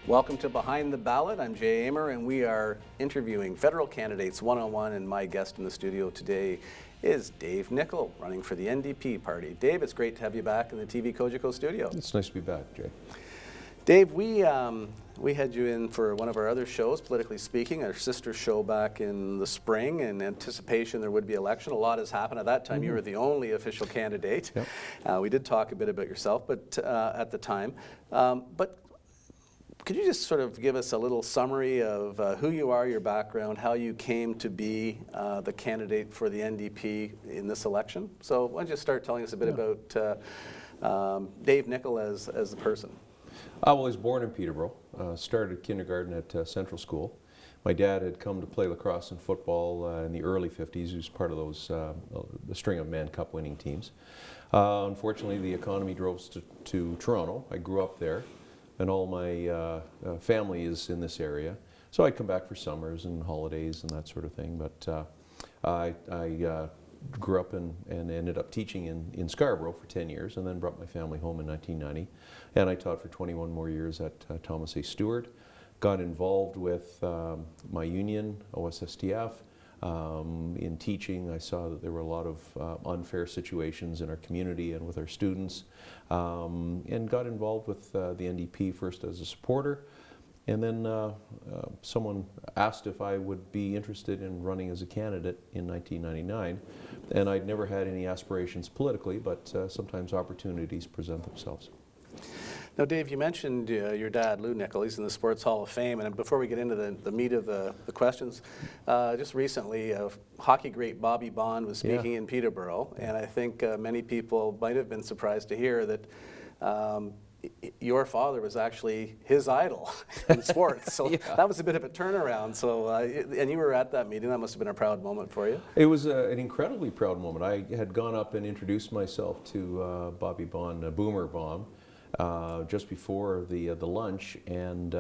Welcome to Behind the Ballot. I'm Jay Amer, and we are interviewing federal candidates one-on-one, and my guest in the studio today is Dave Nickle, running for the NDP party. Dave, it's great to have you back in the TVCogeco studio. It's nice to be back, Jay. Dave, we had you in for one of our other shows, Politically Speaking, our sister show back in the spring in anticipation there would be election. A lot has happened. At that time, you were the only official candidate. Yep. We did talk a bit about yourself but at the time. But could you just sort of give us a little summary of who you are, your background, how you came to be the candidate for the NDP in this election? So why don't you start telling us a bit about Dave Nickle as the person? I was born in Peterborough, started kindergarten at Central School. My dad had come to play lacrosse and football in the early 50s. He was part of those, the string of Man Cup winning teams. Unfortunately, the economy drove us to Toronto. I grew up there, and all my family is in this area. So I'd come back for summers and holidays and that sort of thing. But I grew up and ended up teaching in Scarborough for 10 years, and then brought my family home in 1990. And I taught for 21 more years at Thomas A. Stewart. Got involved with my union, OSSTF. In teaching, I saw that there were a lot of unfair situations in our community and with our students, and got involved with the NDP first as a supporter. And then someone asked if I would be interested in running as a candidate in 1999. And I'd never had any aspirations politically, but sometimes opportunities present themselves. Now, Dave, you mentioned your dad, Lou Nickle. He's in the Sports Hall of Fame. And before we get into the meat of the questions, just recently, hockey great Bobby Bond was speaking in Peterborough. And I think many people might have been surprised to hear that your father was actually his idol in sports. So that was a bit of a turnaround. So, and you were at that meeting. That must have been a proud moment for you. It was an incredibly proud moment. I had gone up and introduced myself to Bobby Bond, Boomer Bond, just before the lunch, and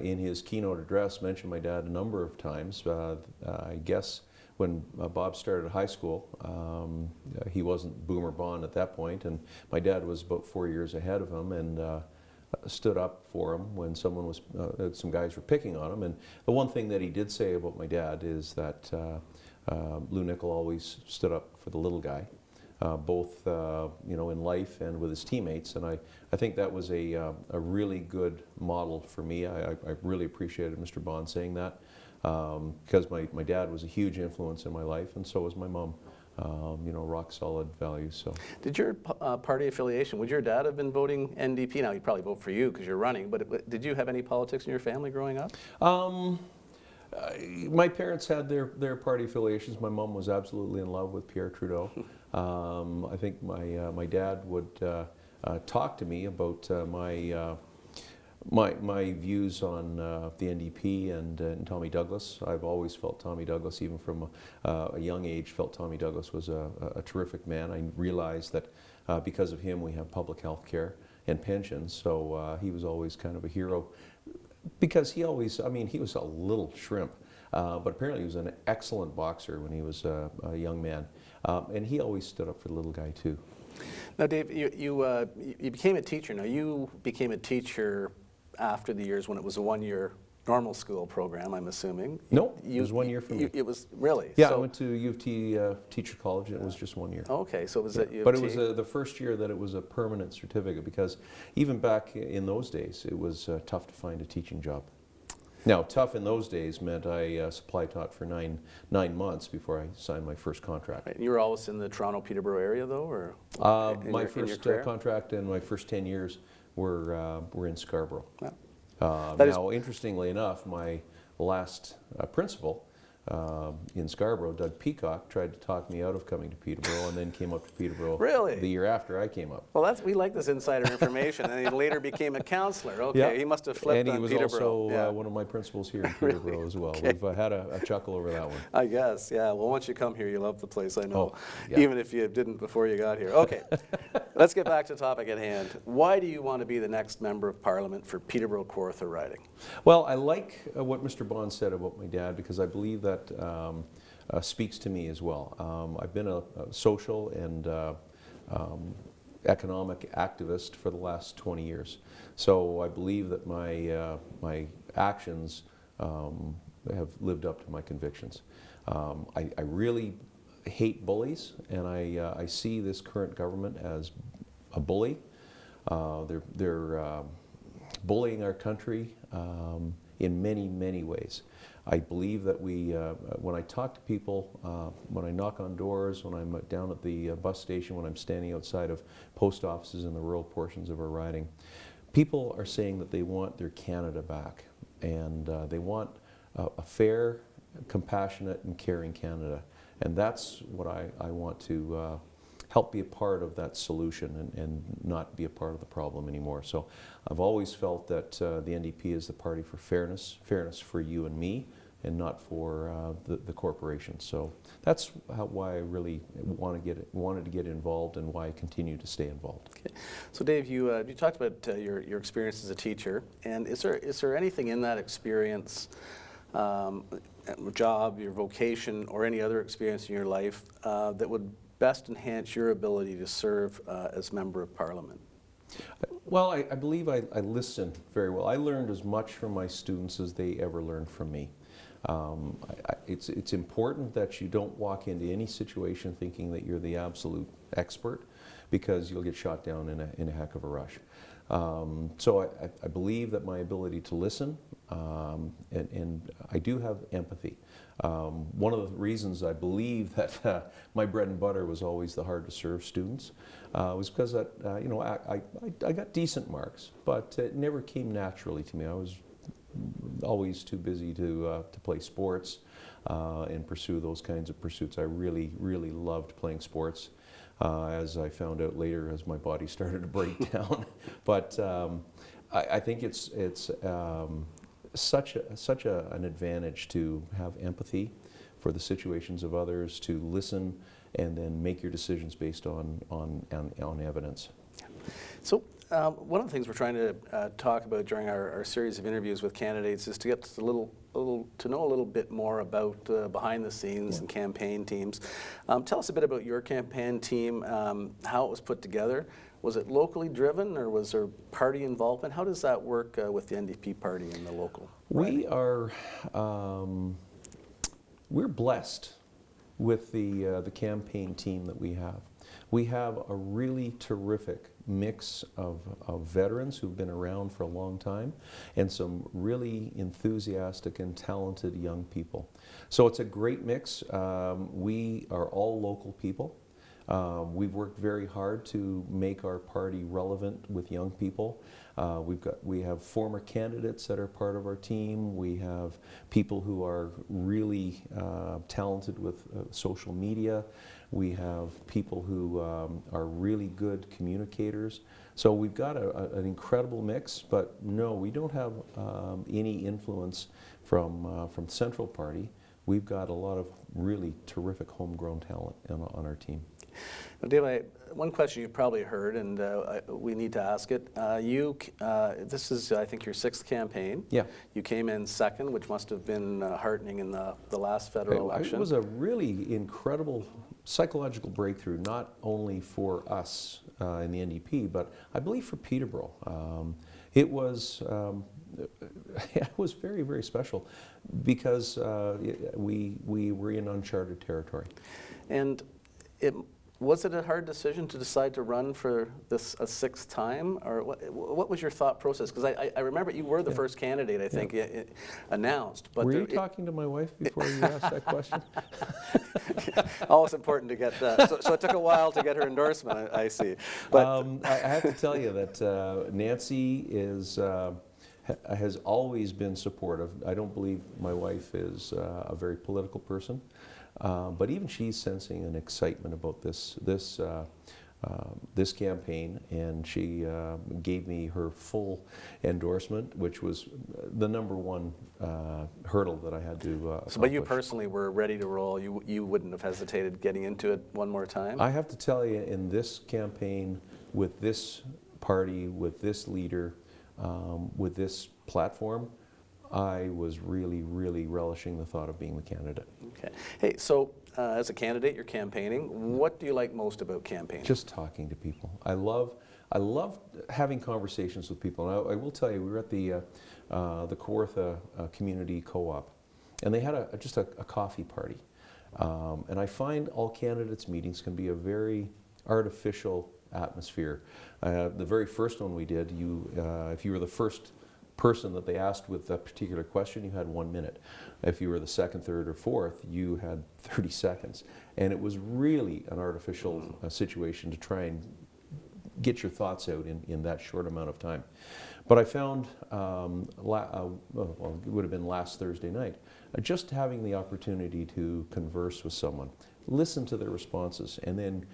in his keynote address mentioned my dad a number of times. I guess when Bob started high school, he wasn't Boomer Bond at that point, and my dad was about 4 years ahead of him, and stood up for him when someone was, some guys were picking on him. And the one thing that he did say about my dad is that Lou Nickle always stood up for the little guy, both you know, in life and with his teammates. And I think that was a really good model for me. I really appreciated Mr. Bond saying that. Because my dad was a huge influence in my life, and so was my mom. You know, rock solid values. So, did your party affiliation? Would your dad have been voting NDP? Now he'd probably vote for you because you're running. But did you have any politics in your family growing up? My parents had their party affiliations. My mom was absolutely in love with Pierre Trudeau. I think my dad would talk to me about my views on the NDP and Tommy Douglas. I've always felt Tommy Douglas, even from a young age, felt Tommy Douglas was a terrific man. I realized that because of him we have public health care and pensions, so he was always kind of a hero. Because he always, I mean, he was a little shrimp, but apparently he was an excellent boxer when he was a young man. And he always stood up for the little guy too. Now, Dave, you became a teacher. Now, you became a teacher after the years when it was a one-year normal school program, I'm assuming. No, it was 1 year for me. It was, really? Yeah, so I went to U of T Teacher College, and it was just 1 year. Okay, so it was at U of T. But it was the first year that it was a permanent certificate, because even back in those days, it was tough to find a teaching job. Now, tough in those days meant I supply taught for nine months before I signed my first contract. Right. You were always in the Toronto-Peterborough area, though, or my first contract and my first 10 years were in Scarborough. Yeah. Now, interestingly enough, my last principal in Scarborough, Doug Peacock, tried to talk me out of coming to Peterborough, and then came up to Peterborough the year after I came up. Well, we like this insider information. And he later became a counselor. Okay, he must have flipped on Peterborough. And he was also one of my principals here in Peterborough as well. Okay. We've had a chuckle over that one. I guess, yeah. Well, once you come here, you love the place, I know. Even if you didn't before you got here. Okay, let's get back to the topic at hand. Why do you want to be the next Member of Parliament for Peterborough Kawartha Riding? Well, I like what Mr. Bond said about my dad, because I believe that speaks to me as well. I've been a social and economic activist for the last 20 years. So I believe that my actions have lived up to my convictions. I really hate bullies, and I see this current government as a bully. They're bullying our country in many, many ways. I believe that when I talk to people, when I knock on doors, when I'm down at the bus station, when I'm standing outside of post offices in the rural portions of our riding, people are saying that they want their Canada back, and they want a fair, compassionate, and caring Canada. And that's what I want to help be a part of that solution and not be a part of the problem anymore. So I've always felt that the NDP is the party for fairness for you and me, and not for the corporation. So that's why I really wanted to get involved, and why I continue to stay involved. Okay. So Dave, you talked about your experience as a teacher, and is there anything in that experience, job, your vocation, or any other experience in your life that would best enhance your ability to serve as Member of Parliament? Well, I believe I listen very well. I learned as much from my students as they ever learned from me. It's important that you don't walk into any situation thinking that you're the absolute expert, because you'll get shot down in a heck of a rush. So I believe that my ability to listen, and I do have empathy. One of the reasons I believe that my bread and butter was always the hard to serve students was because that I got decent marks, but it never came naturally to me. I was always too busy to play sports and pursue those kinds of pursuits. I really, really loved playing sports, as I found out later as my body started to break down. But I think it's such an advantage to have empathy for the situations of others, to listen and then make your decisions based on evidence. So one of the things we're trying to talk about during our series of interviews with candidates is to get to know a little bit more about behind the scenes and campaign teams. Tell us a bit about your campaign team, how it was put together. Was it locally driven, or was there party involvement? How does that work with the NDP party in the local riding? We're blessed with the campaign team that we have. We have a really terrific mix of veterans who've been around for a long time, and some really enthusiastic and talented young people. So it's a great mix. We are all local people. We've worked very hard to make our party relevant with young people. We have former candidates that are part of our team. We have people who are really talented with social media. We have people who are really good communicators. So we've got an incredible mix, but no, we don't have any influence from Central Party. We've got a lot of really terrific homegrown talent on our team. Now, Dave, one question you've probably heard, and we need to ask it. This is, I think, your 6th campaign. Yeah. You came in 2nd, which must have been heartening in the last federal election. It was a really incredible psychological breakthrough, not only for us in the NDP, but I believe for Peterborough. It was very, very special, because we were in uncharted territory. And was it a hard decision to decide to run for this a 6th time, or what was your thought process? Because I remember you were the first candidate, I think, announced. But were you talking to my wife before you asked that question? Always important to get that. So it took a while to get her endorsement, I see. But I have to tell you that Nancy has always been supportive. I don't believe my wife is a very political person. But even she's sensing an excitement about this campaign, and she gave me her full endorsement, which was the #1 hurdle that I had to accomplish. But you personally were ready to roll. You wouldn't have hesitated getting into it one more time? I have to tell you, in this campaign, with this party, with this leader, with this platform, I was really, really relishing the thought of being the candidate. Okay. Hey, so as a candidate, you're campaigning. What do you like most about campaigning? Just talking to people. I love having conversations with people. And I will tell you, we were at the Kawartha Community Co-op, and they had just a coffee party. And I find all candidates meetings can be a very artificial atmosphere. The very first one we did, if you were the first person that they asked with a particular question, you had 1 minute. If you were the second, third, or fourth, you had 30 seconds. And it was really an artificial situation to try and get your thoughts out in that short amount of time. But I found, well, it would have been last Thursday night, just having the opportunity to converse with someone, listen to their responses, and then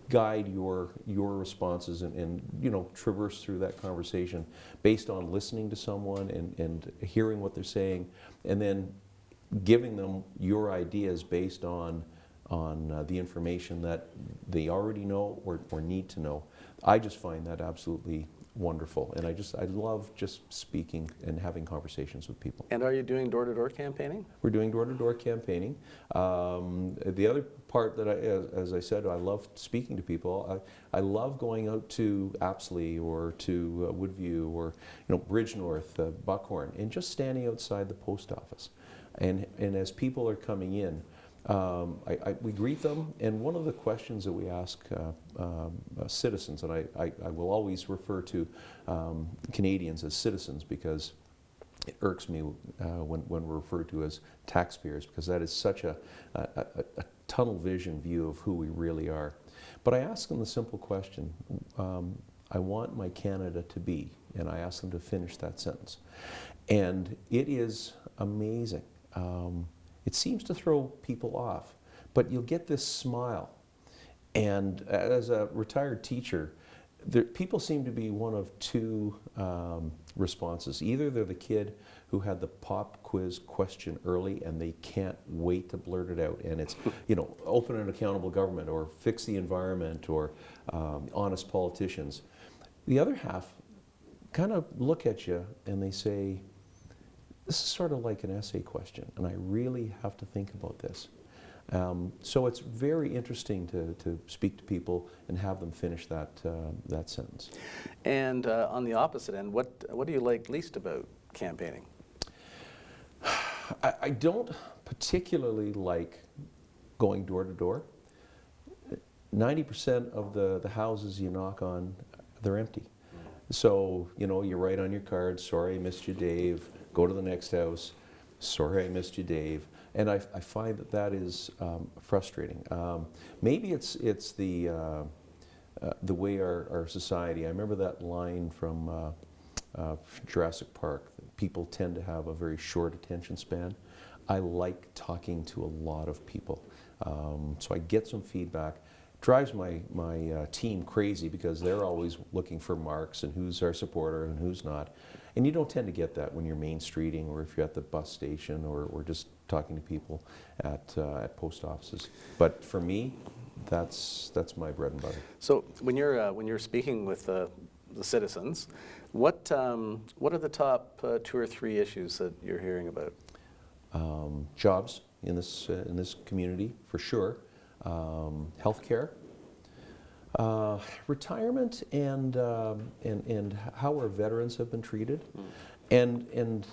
guide your responses and you know, traverse through that conversation based on listening to someone and hearing what they're saying, and then giving them your ideas based on the information that they already know or need to know. I just find that absolutely wonderful, and I love just speaking and having conversations with people. And are you doing door-to-door campaigning? We're doing door-to-door campaigning. The other part that as I said, I love speaking to people. I love going out to Apsley or to Woodview or Bridgenorth, Buckhorn, and just standing outside the post office. And as people are coming in, we greet them, and one of the questions that we ask citizens, and I will always refer to Canadians as citizens because it irks me when we're referred to as taxpayers, because that is such a tunnel vision view of who we really are. But I ask them the simple question, I want my Canada to be, and I ask them to finish that sentence. And it is amazing. It seems to throw people off, but you'll get this smile. And as a retired teacher, people seem to be one of two responses. Either they're the kid who had the pop quiz question early and they can't wait to blurt it out, and it's, open and accountable government or fix the environment or honest politicians. The other half kind of look at you and they say, this is sort of like an essay question, and I really have to think about this. So it's very interesting to speak to people and have them finish that sentence. And on the opposite end, what do you like least about campaigning? I don't particularly like going door to door. 90% of the houses you knock on, they're empty. So, you write on your card, sorry I missed you, Dave. Go to the next house, sorry I missed you, Dave. And I find that is frustrating. Maybe it's the way our society, I remember that line from Jurassic Park, people tend to have a very short attention span. I like talking to a lot of people. So I get some feedback. Drives my team crazy because they're always looking for marks and who's our supporter and who's not. And you don't tend to get that when you're main streeting or if you're at the bus station or just talking to people at post offices. But for me, that's my bread and butter. So when you're speaking with the citizens, what are the top 2 or 3 issues that you're hearing about? Jobs in this community, for sure. Healthcare, retirement, and how our veterans have been treated, and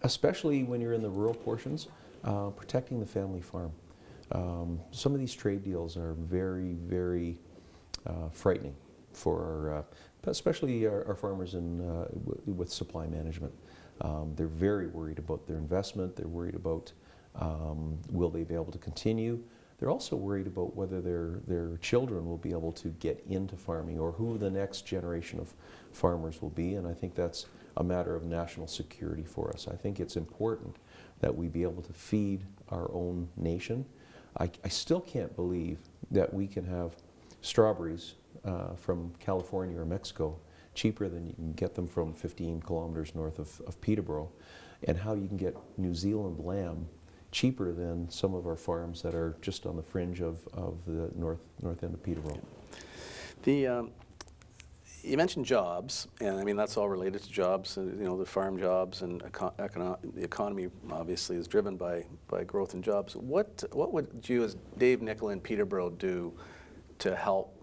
especially when you're in the rural portions, protecting the family farm. Some of these trade deals are very, very frightening for especially our farmers with supply management. They're very worried about their investment. They're worried about will they be able to continue. They're also worried about whether their children will be able to get into farming or who the next generation of farmers will be, and I think that's a matter of national security for us. I think it's important that we be able to feed our own nation. I still can't believe that we can have strawberries from California or Mexico cheaper than you can get them from 15 kilometers north of Peterborough, and how you can get New Zealand lamb cheaper than some of our farms that are just on the fringe of the north end of Peterborough. You mentioned jobs, and I mean that's all related to jobs. You know, the farm jobs and the economy obviously is driven by growth in jobs. What would you, as Dave Nickle in Peterborough, do to help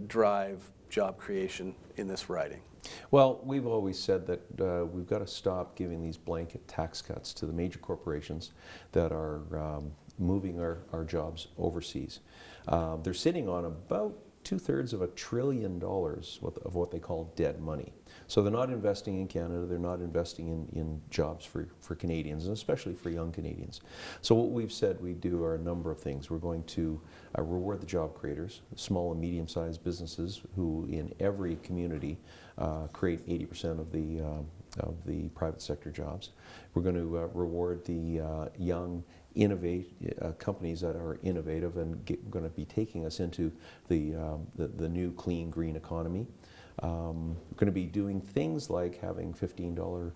drive job creation in this riding? Well, we've always said that we've got to stop giving these blanket tax cuts to the major corporations that are moving our jobs overseas. They're sitting on about 2/3 of $1 trillion of what they call dead money. So they're not investing in Canada, they're not investing in jobs for Canadians, and especially for young Canadians. So what we've said we do are a number of things. We're going to reward the job creators, small and medium-sized businesses who in every community create 80% of the private sector jobs. We're going to reward the young companies that are innovative and going to be taking us into the new clean green economy. We're going to be doing things like having $15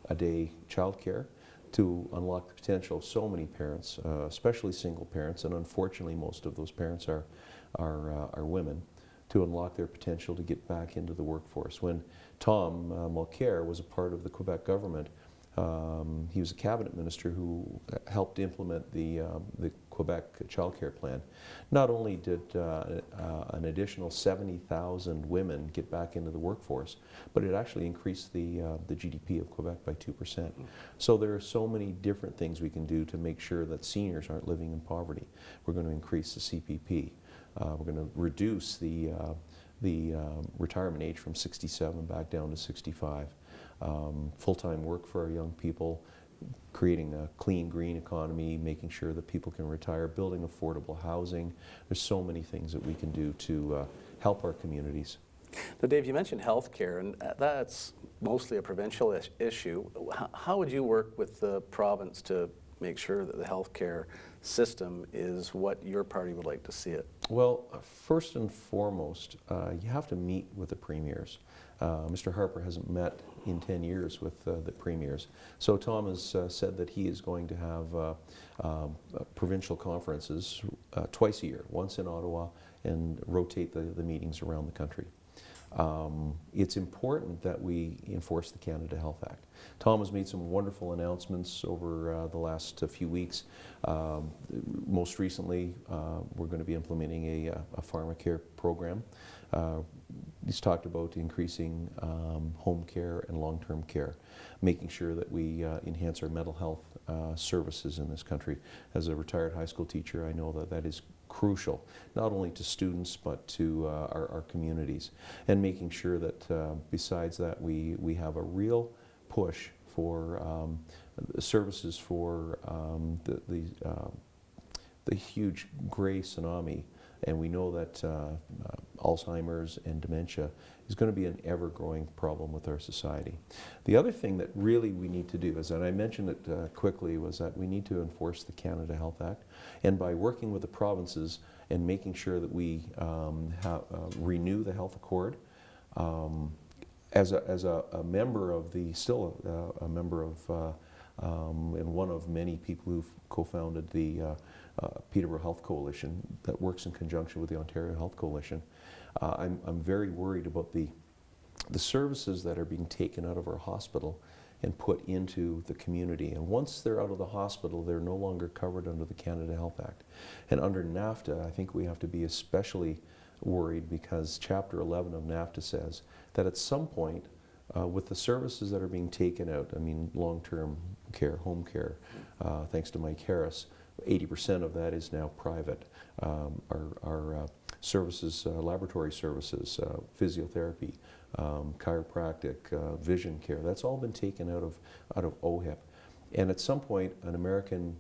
a day childcare to unlock the potential of so many parents, especially single parents, and unfortunately most of those parents are women, to unlock their potential to get back into the workforce. When Tom Mulcair was a part of the Quebec government, he was a cabinet minister who helped implement the Quebec childcare plan. Not only did an additional 70,000 women get back into the workforce, but it actually increased the GDP of Quebec by 2%. So there are so many different things we can do to make sure that seniors aren't living in poverty. We're going to increase the CPP. We're going to reduce the retirement age from 67 back down to 65. Full-time work for our young people, creating a clean, green economy, making sure that people can retire, building affordable housing. There's so many things that we can do to help our communities. Now, Dave, you mentioned health care, and that's mostly a provincial issue. How would you work with the province to make sure that the health care system is what your party would like to see it? Well, first and foremost, you have to meet with the premiers. Mr. Harper hasn't met in 10 years with the premiers. So Tom has said that he is going to have provincial conferences twice a year, once in Ottawa, and rotate the meetings around the country. It's important that we enforce the Canada Health Act. Tom has made some wonderful announcements over the last few weeks. Most recently, we're going to be implementing a pharmacare program. He's talked about increasing home care and long-term care, making sure that we enhance our mental health services in this country. As a retired high school teacher, I know that that is crucial, not only to students but to our communities, and making sure that besides that we have a real push for services for the huge gray tsunami. And we know that Alzheimer's and dementia is going to be an ever-growing problem with our society. The other thing that really we need to do is, and I mentioned it quickly, was that we need to enforce the Canada Health Act. And by working with the provinces and making sure that we renew the Health Accord, as a member of a member of, and one of many people who've co-founded the Peterborough Health Coalition that works in conjunction with the Ontario Health Coalition, I'm very worried about the services that are being taken out of our hospital and put into the community. And once they're out of the hospital, they're no longer covered under the Canada Health Act. And under NAFTA, I think we have to be especially worried because Chapter 11 of NAFTA says that at some point, with the services that are being taken out, I mean long-term care, home care, thanks to Mike Harris, 80% of that is now private. Our services, laboratory services, physiotherapy, chiropractic, vision care, that's all been taken out of OHIP. And at some point, an American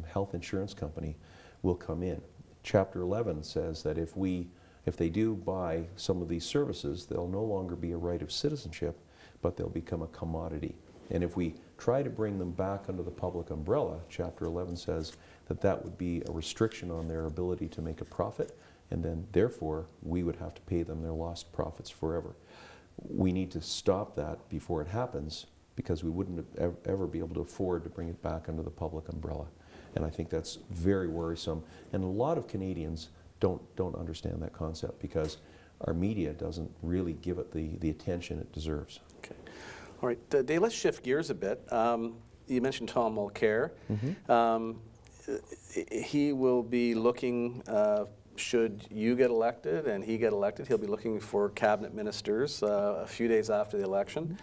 health insurance company will come in. Chapter 11 says that if they do buy some of these services, they'll no longer be a right of citizenship, but they'll become a commodity. And if we try to bring them back under the public umbrella, Chapter 11 says that that would be a restriction on their ability to make a profit, and then therefore we would have to pay them their lost profits forever. We need to stop that before it happens, because we wouldn't ever be able to afford to bring it back under the public umbrella. And I think that's very worrisome. And a lot of Canadians don't understand that concept, because our media doesn't really give it the attention it deserves. Okay. All right, Dave, let's shift gears a bit. You mentioned Tom Mulcair. He will be looking, should you get elected and he get elected, he'll be looking for cabinet ministers a few days after the election.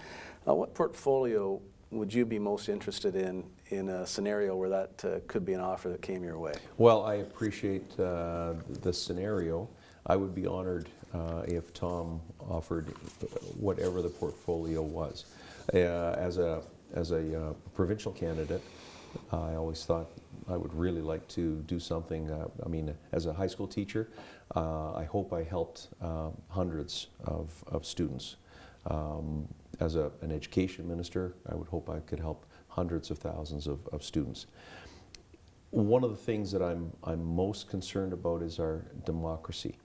What portfolio would you be most interested in a scenario where that could be an offer that came your way? Well, I appreciate the scenario. I would be honored if Tom offered whatever the portfolio was. As a provincial candidate, I always thought I would really like to do something. I mean, as a high school teacher, I hope I helped hundreds of students. As an education minister, I would hope I could help hundreds of thousands of students. One of the things that I'm most concerned about is our democracy.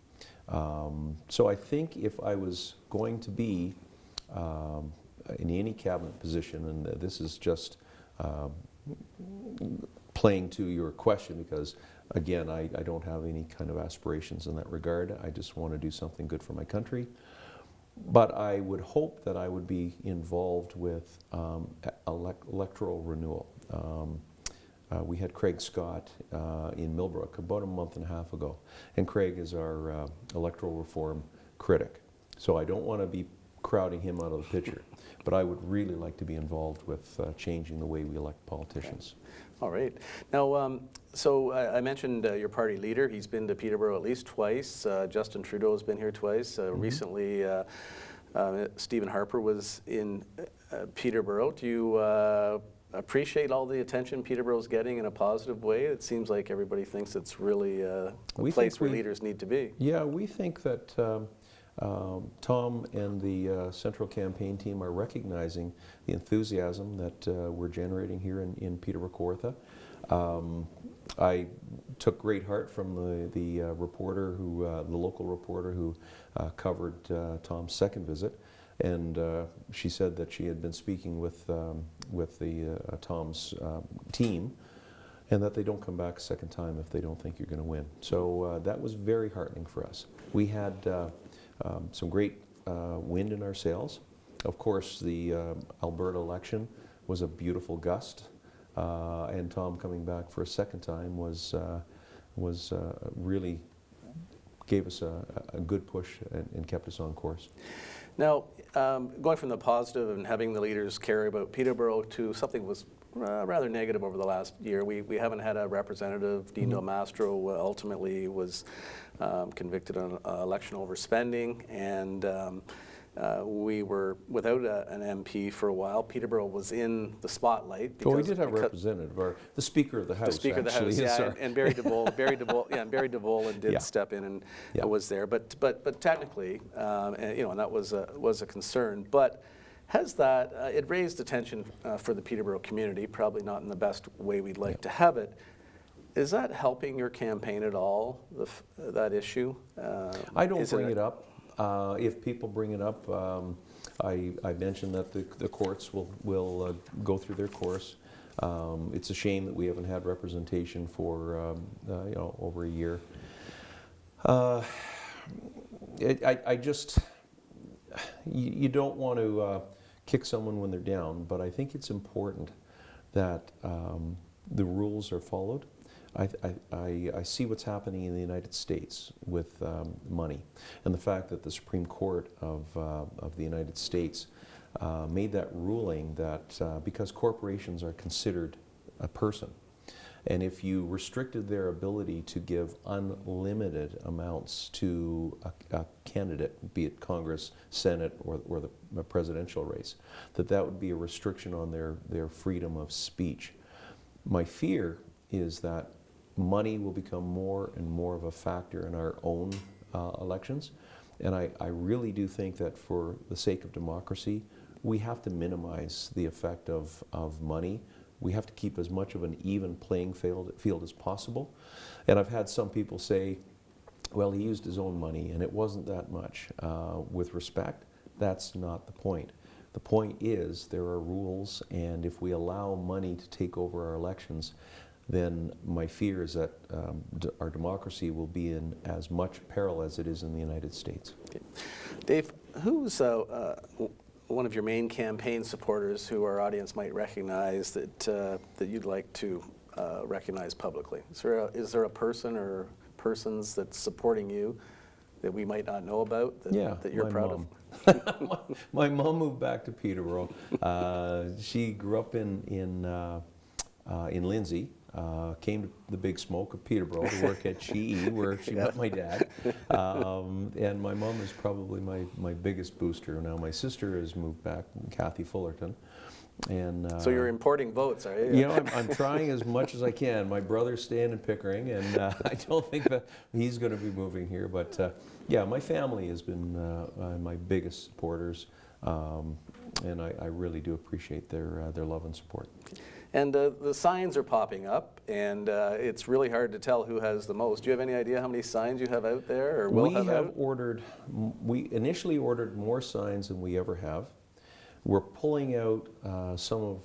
So I think if I was going to be in any cabinet position, and this is just playing to your question, because again, I don't have any kind of aspirations in that regard. I just want to do something good for my country. But I would hope that I would be involved with electoral renewal. We had Craig Scott in Millbrook about a month and a half ago, and Craig is our electoral reform critic. So I don't want to be crowding him out of the picture, but I would really like to be involved with changing the way we elect politicians. Okay. All right. Now, so I mentioned your party leader. He's been to Peterborough at least twice. Justin Trudeau has been here twice. Recently, Stephen Harper was in Peterborough. Do you appreciate all the attention Peterborough's getting in a positive way? It seems like everybody thinks it's really a place where leaders need to be. Yeah, we think that Tom and the Central Campaign team are recognizing the enthusiasm that we're generating here in Peterborough Kawartha. I took great heart from the reporter who, the local reporter who covered Tom's second visit, and she said that she had been speaking with Tom's team, and that they don't come back a second time if they don't think you're going to win. So that was very heartening for us. We had some great wind in our sails. Of course, the Alberta election was a beautiful gust, and Tom coming back for a second time was really gave us a good push and kept us on course. Now, going from the positive and having the leaders care about Peterborough to something that was rather negative over the last year. We haven't had a representative. Dean Del Mastro ultimately was convicted on election overspending, and we were without an MP for a while. Peterborough was in the spotlight. Well, we did have a representative, or the Speaker of the House. The Speaker of the House, yeah, and Barry DeVol, Barry DeVol did step in and was there. But technically, and that was a concern. But has that it raised attention for the Peterborough community? Probably not in the best way we'd like to have it. Is that helping your campaign at all? That issue? I don't bring it up. If people bring it up, I mentioned that the courts will go through their course. It's a shame that we haven't had representation for over a year. I just you don't want to kick someone when they're down, but I think it's important that the rules are followed. I see what's happening in the United States with money, and the fact that the Supreme Court of the United States made that ruling that because corporations are considered a person, and if you restricted their ability to give unlimited amounts to a candidate, be it Congress, Senate, or the presidential race, that would be a restriction on their freedom of speech. My fear is that money will become more and more of a factor in our own elections. And I really do think that for the sake of democracy, we have to minimize the effect of money. We have to keep as much of an even playing field as possible. And I've had some people say, well, he used his own money and it wasn't that much. With respect, that's not the point. The point is there are rules, and if we allow money to take over our elections, then my fear is that our democracy will be in as much peril as it is in the United States. Okay. Dave, who's one of your main campaign supporters who our audience might recognize that you'd like to recognize publicly? Is there a person or persons that's supporting you that we might not know about that you're proud of? My mom moved back to Peterborough. She grew up in Lindsay. Came to the big smoke of Peterborough to work at GE, where she met my dad. And my mom is probably my biggest booster. Now my sister has moved back, Kathy Fullerton. And so you're importing votes, are you? You know, I'm trying as much as I can. My brother's staying in Pickering, and I don't think that he's going to be moving here. But yeah, my family has been my biggest supporters, and I really do appreciate their love and support. And the signs are popping up, and it's really hard to tell who has the most. Do you have any idea how many signs you have out there, or will have out? We initially ordered more signs than we ever have. We're pulling out some of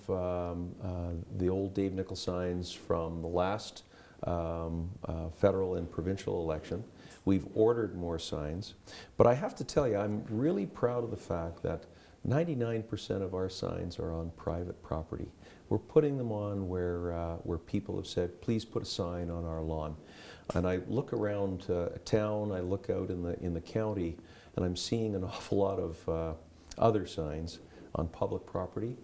the old Dave Nickle signs from the last federal and provincial election. We've ordered more signs, but I have to tell you, I'm really proud of the fact that 99% of our signs are on private property. We're putting them on where people have said, please put a sign on our lawn. And I look around town, I look out in the county, and I'm seeing an awful lot of other signs on public property.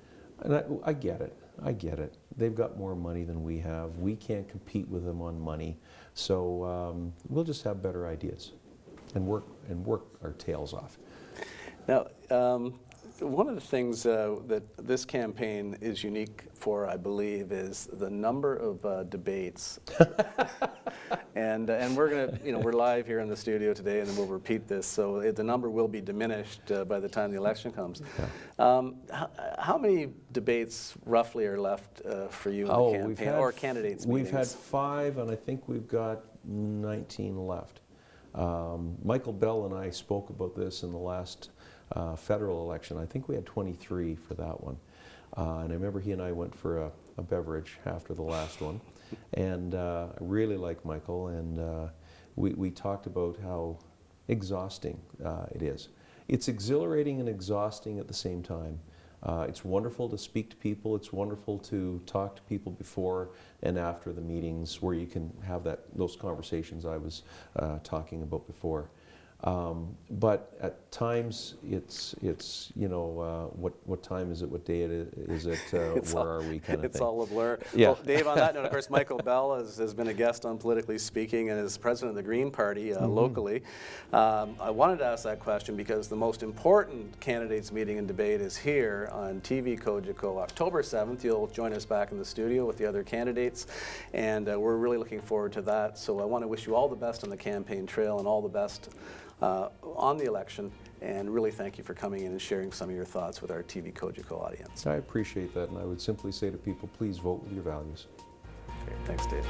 And I get it, I get it. They've got more money than we have. We can't compete with them on money. So we'll just have better ideas and work our tails off. Now, one of the things that this campaign is unique for, I believe, is the number of debates. and we're gonna, we're live here in the studio today, and then we'll repeat this, so the number will be diminished by the time the election comes. Yeah. How many debates roughly are left for you in the campaign, or candidates meetings? We've had 5, and I think we've got 19 left. Michael Bell and I spoke about this in the last federal election. I think we had 23 for that one. And I remember he and I went for a beverage after the last one. And I really like Michael, and we talked about how exhausting it is. It's exhilarating and exhausting at the same time. It's wonderful to speak to people. It's wonderful to talk to people before and after the meetings, where you can have those conversations I was talking about before. But at times it's what time is it, what day is it, where are we, kind of thing. It's all a blur. Yeah. Well, Dave, on that note, of course, Michael Bell has been a guest on Politically Speaking and is president of the Green Party locally. I wanted to ask that question because the most important candidates meeting and debate is here on TVCogeco October 7th. You'll join us back in the studio with the other candidates, and we're really looking forward to that. So I want to wish you all the best on the campaign trail and all the best on the election, and really thank you for coming in and sharing some of your thoughts with our TVCogeco audience. I appreciate that, and I would simply say to people, please vote with your values. Great. Thanks, Dave.